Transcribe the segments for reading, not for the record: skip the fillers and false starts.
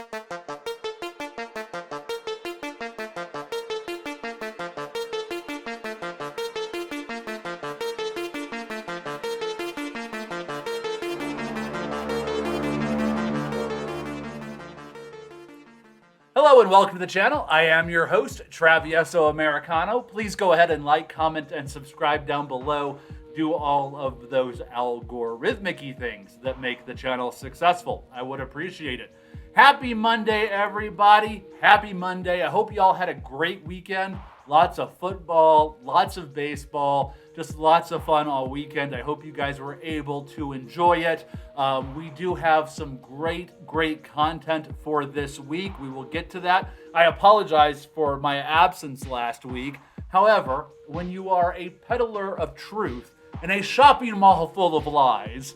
Hello and welcome to the channel. I am your host, Travieso Americano. Please go ahead and like, comment, and subscribe down below. Do all of those algorithmic-y things that make the channel successful. I would appreciate it. Happy Monday, everybody. Happy Monday. I hope you all had a great weekend. Lots of football, lots of baseball, just lots of fun all weekend. I hope you guys were able to enjoy it. We do have some great content for this week. We will get to that. I apologize for my absence last week. However, when you are a peddler of truth in a shopping mall full of lies,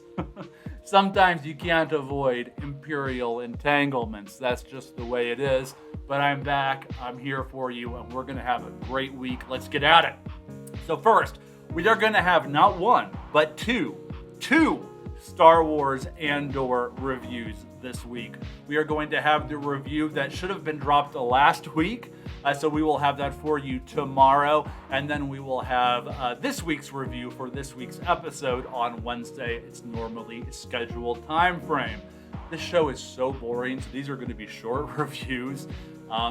sometimes you can't avoid imperial entanglements. That's just the way it is. But I'm back. I'm here for you, and we're going to have a great week. Let's get at it. So first, we are going to have not one, but two Star Wars Andor reviews this week. We are going to have the review that should have been dropped last week. So we will have that for you tomorrow. And then we will have this week's review for this week's episode on Wednesday. It's normally scheduled time frame. This show is so boring, so these are going to be short reviews.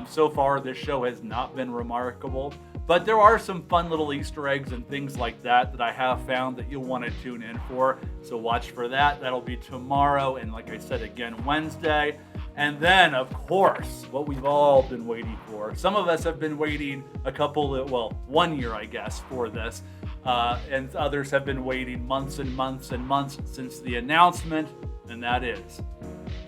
So far, this show has not been remarkable, but there are some fun little Easter eggs and things like that I have found that you'll want to tune in for. So watch for that. That'll be tomorrow, and like I said, again, Wednesday. And then, of course, what we've all been waiting for. Some of us have been waiting 1 year, I guess, for this. And others have been waiting months and months and months since the announcement, and that is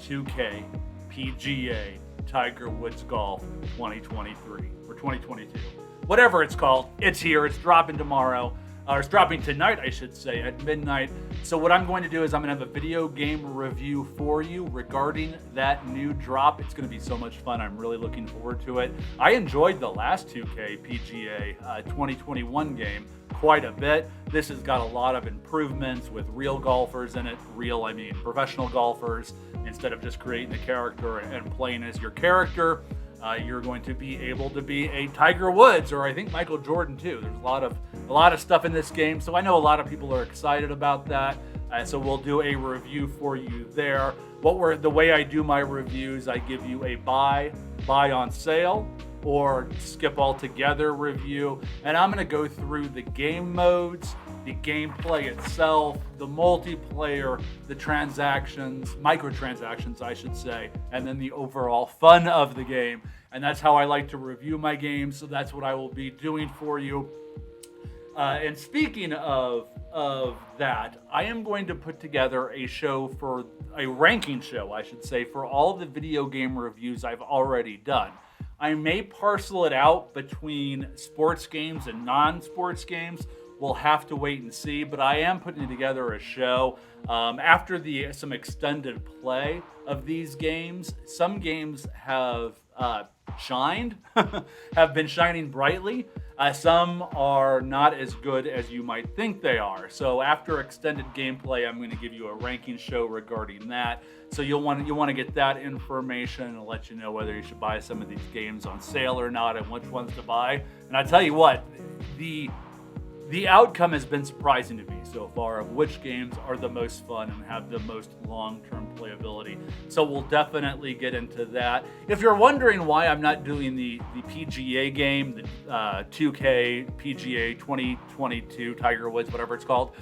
2K PGA Tiger Woods Golf 2023 or 2022. Whatever it's called, it's here. It's dropping tomorrow. Or it's dropping tonight, I should say, at midnight. So what I'm going to do is I'm going to have a video game review for you regarding that new drop. It's going to be so much fun. I'm really looking forward to it. I enjoyed the last 2K PGA 2021 game quite a bit. This has got a lot of improvements with real golfers in it. Professional golfers. Instead of just creating the character and playing as your character, you're going to be able to be a Tiger Woods, or I think Michael Jordan too. There's a lot of stuff in this game, so I know a lot of people are excited about that. So we'll do a review for you there. The way I do my reviews, I give you a buy on sale, or skip altogether review, and I'm going to go through the game modes, the gameplay itself, the multiplayer, the transactions, microtransactions I should say, and then the overall fun of the game. And that's how I like to review my games, so that's what I will be doing for you. And speaking of that, I am going to put together a ranking show, I should say, for all of the video game reviews I've already done. I may parcel it out between sports games and non-sports games. We'll have to wait and see, but I am putting together a show. After some extended play of these games, some games have shined, have been shining brightly. Some are not as good as you might think they are. So after extended gameplay, I'm going to give you a ranking show regarding that. So you'll want to get that information and let you know whether you should buy some of these games on sale or not, and which ones to buy. And I tell you what, the outcome has been surprising to me so far of which games are the most fun and have the most long-term playability. So we'll definitely get into that. If you're wondering why I'm not doing the PGA game, the 2K PGA 2022 Tiger Woods, whatever it's called,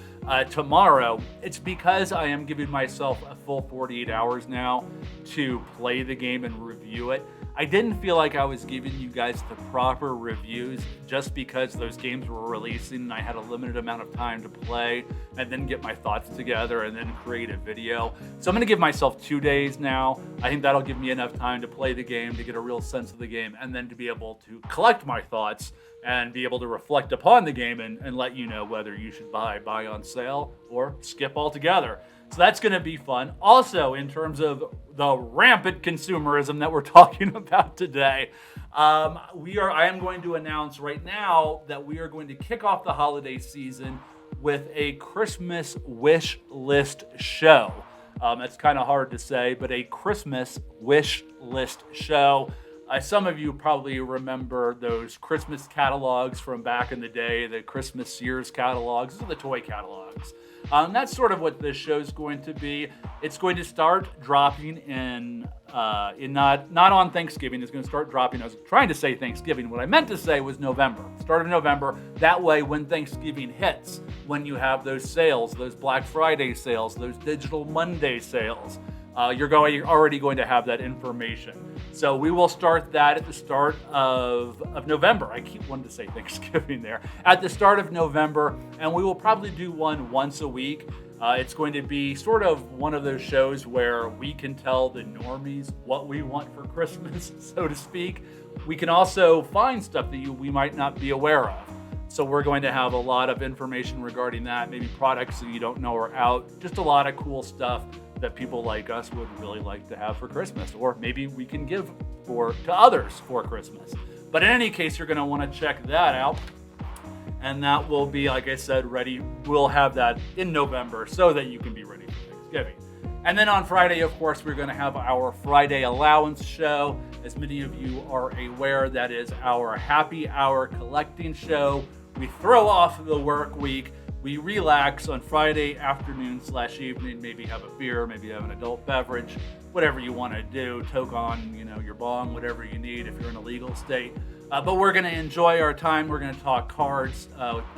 tomorrow, it's because I am giving myself a full 48 hours now to play the game and review it. I didn't feel like I was giving you guys the proper reviews just because those games were releasing and I had a limited amount of time to play and then get my thoughts together and then create a video. So I'm going to give myself 2 days now. I think that'll give me enough time to play the game, to get a real sense of the game, and then to be able to collect my thoughts and be able to reflect upon the game and let you know whether you should buy on sale or skip altogether. So that's going to be fun. Also, in terms of the rampant consumerism that we're talking about today, I am going to announce right now that we are going to kick off the holiday season with a Christmas wish list show. It's kind of hard to say, but a Christmas wish list show. Some of you probably remember those Christmas catalogs from back in the day, the Christmas Sears catalogs, those are the toy catalogs. That's sort of what this show is going to be. It's going to start dropping in not on Thanksgiving. It's going to start dropping. I was trying to say Thanksgiving. What I meant to say was November. Start of November. That way, when Thanksgiving hits, when you have those sales, those Black Friday sales, those Digital Monday sales, you're already going to have that information. So we will start that at the start of November. I keep wanting to say Thanksgiving there. At the start of November, and we will probably do one once a week. It's going to be sort of one of those shows where we can tell the normies what we want for Christmas, so to speak. We can also find stuff that we might not be aware of. So we're going to have a lot of information regarding that, maybe products that you don't know are out, just a lot of cool stuff that people like us would really like to have for Christmas, or maybe we can give to others for Christmas. But in any case, you're going to want to check that out. And that will be, like I said, ready. We'll have that in November so that you can be ready for Thanksgiving. And then on Friday, of course, we're going to have our Friday allowance show. As many of you are aware, that is our happy hour collecting show. We throw off the work week. We relax on Friday afternoon/evening, maybe have a beer, maybe have an adult beverage, whatever you want to do, toke on, your bong, whatever you need if you're in a legal state. But we're going to enjoy our time. We're going to talk cards,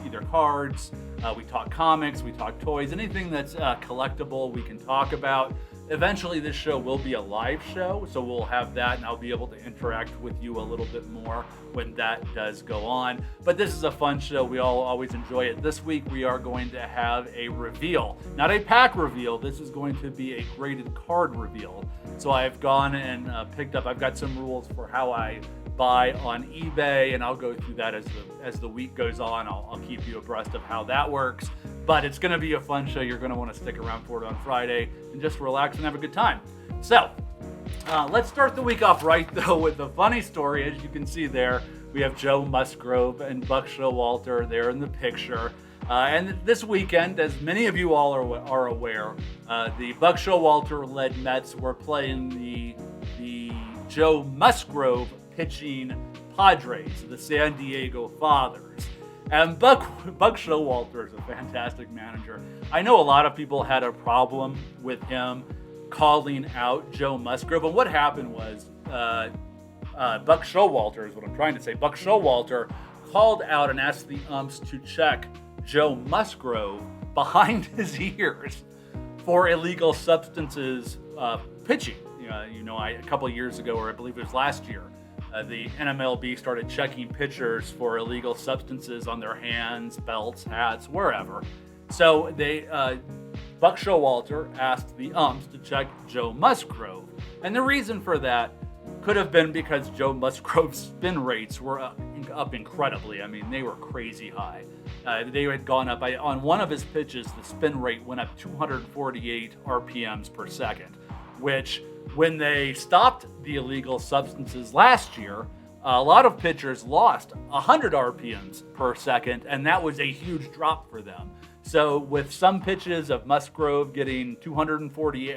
either cards, we talk comics, we talk toys, anything that's collectible we can talk about. Eventually this show will be a live show, so we'll have that and I'll be able to interact with you a little bit more when that does go on. But this is a fun show. We all always enjoy it. This week we are going to have a reveal, not a pack reveal. This is going to be a graded card reveal. So I've gone and picked up, I've got some rules for how I buy on eBay, and I'll go through that as the week goes on. I'll keep you abreast of how that works. But it's going to be a fun show. You're going to want to stick around for it on Friday and just relax and have a good time. So let's start the week off right, though, with a funny story. As you can see there, we have Joe Musgrove and Buck Showalter there in the picture. And this weekend, as many of you all are aware, the Buck Showalter-led Mets were playing the Joe Musgrove pitching Padres, the San Diego Fathers. And Buck Showalter is a fantastic manager. I know a lot of people had a problem with him calling out Joe Musgrove. And what happened was Buck Showalter is what I'm trying to say. Buck Showalter called out and asked the umps to check Joe Musgrove behind his ears for illegal substances pitching. A couple of years ago, or I believe it was last year, the MLB started checking pitchers for illegal substances on their hands, belts, hats, wherever. So Buck Showalter asked the umps to check Joe Musgrove. And the reason for that could have been because Joe Musgrove's spin rates were up incredibly. I mean, they were crazy high. They had gone up, on one of his pitches, the spin rate went up 248 RPMs per second, which when they stopped the illegal substances last year, a lot of pitchers lost 100 RPMs per second, and that was a huge drop for them. So with some pitches of Musgrove getting 248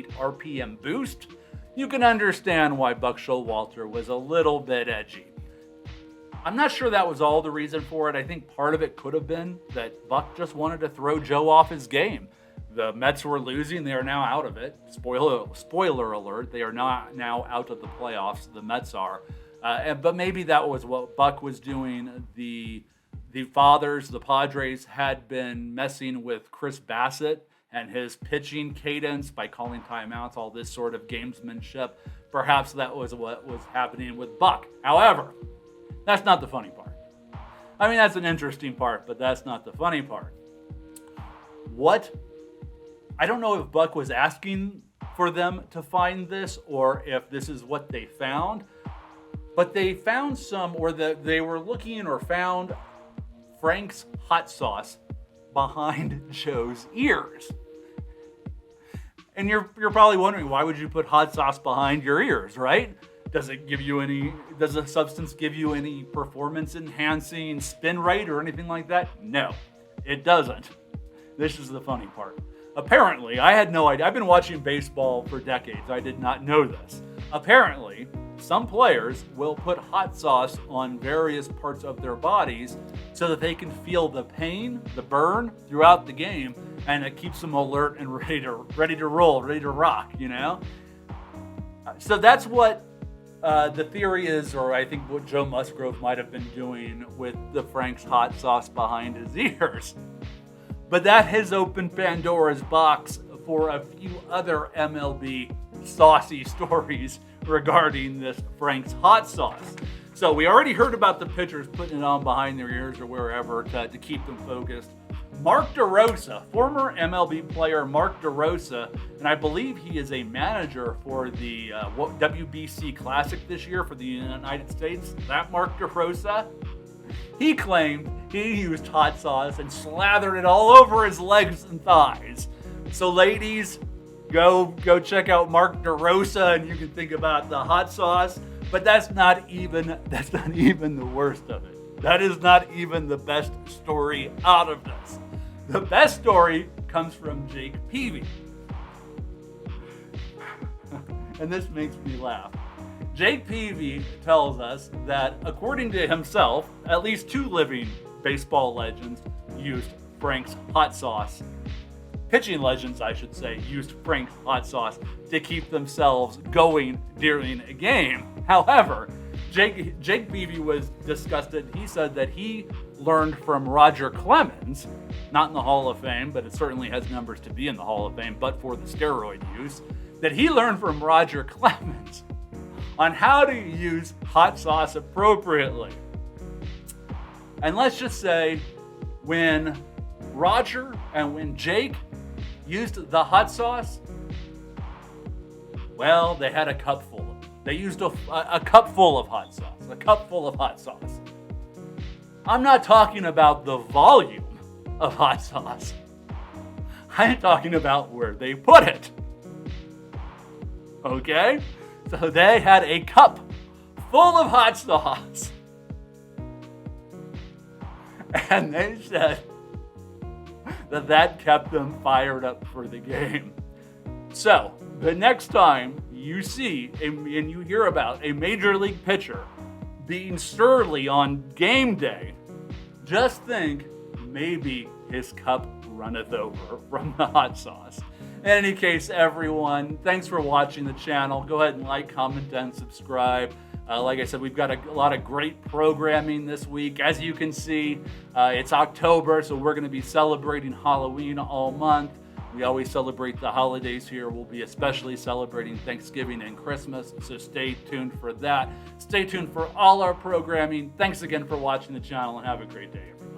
RPM boost, you can understand why Buck Showalter was a little bit edgy. I'm not sure that was all the reason for it. I think part of it could have been that Buck just wanted to throw Joe off his game. The Mets were losing. They are now out of it. Spoiler alert, they are not now out of the playoffs. The Mets are. But maybe that was what Buck was doing. The Fathers, the Padres, had been messing with Chris Bassett and his pitching cadence by calling timeouts, all this sort of gamesmanship. Perhaps that was what was happening with Buck. However, that's not the funny part. I mean, that's an interesting part, but that's not the funny part. I don't know if Buck was asking for them to find this or if this is what they found, but they found they were looking or found Frank's hot sauce behind Joe's ears. And you're probably wondering, why would you put hot sauce behind your ears, right? Does the substance give you any performance enhancing spin rate or anything like that? No, it doesn't. This is the funny part. Apparently, I had no idea. I've been watching baseball for decades. I did not know this. Apparently, some players will put hot sauce on various parts of their bodies so that they can feel the pain, the burn throughout the game, and it keeps them alert and ready to roll, ready to rock, you know? So that's what the theory is, or I think what Joe Musgrove might have been doing with the Frank's hot sauce behind his ears. But that has opened Pandora's box for a few other MLB saucy stories regarding this Frank's hot sauce. So we already heard about the pitchers putting it on behind their ears or wherever to keep them focused. Mark DeRosa, former MLB player Mark DeRosa, and I believe he is a manager for the WBC Classic this year for the United States. That Mark DeRosa, he claimed he used hot sauce and slathered it all over his legs and thighs. So ladies, go check out Mark DeRosa and you can think about the hot sauce, but that's not even the worst of it. That is not even the best story out of this. The best story comes from Jake Peavy. And this makes me laugh. Jake Peavy tells us that, according to himself, at least 2 living baseball legends used Frank's hot sauce. Pitching legends, I should say, used Frank's hot sauce to keep themselves going during a game. However, Jake Peavy was disgusted. He said that he learned from Roger Clemens, not in the Hall of Fame, but it certainly has numbers to be in the Hall of Fame, but for the steroid use, that he learned from Roger Clemens on how to use hot sauce appropriately. And let's just say, when Roger and when Jake used the hot sauce, well, they had a cup full of it. They used a cup full of hot sauce, a cup full of hot sauce. I'm not talking about the volume of hot sauce. I'm talking about where they put it. Okay? So they had a cup full of hot sauce. And they said that kept them fired up for the game. So, the next time you see and you hear about a major league pitcher being surly on game day, just think maybe his cup runneth over from the hot sauce. In any case, everyone, thanks for watching the channel. Go ahead and like, comment, and subscribe. Like I said, we've got a lot of great programming this week. As you can see, it's October, so we're going to be celebrating Halloween all month. We always celebrate the holidays here. We'll be especially celebrating Thanksgiving and Christmas, so stay tuned for that. Stay tuned for all our programming. Thanks again for watching the channel, and have a great day, everyone.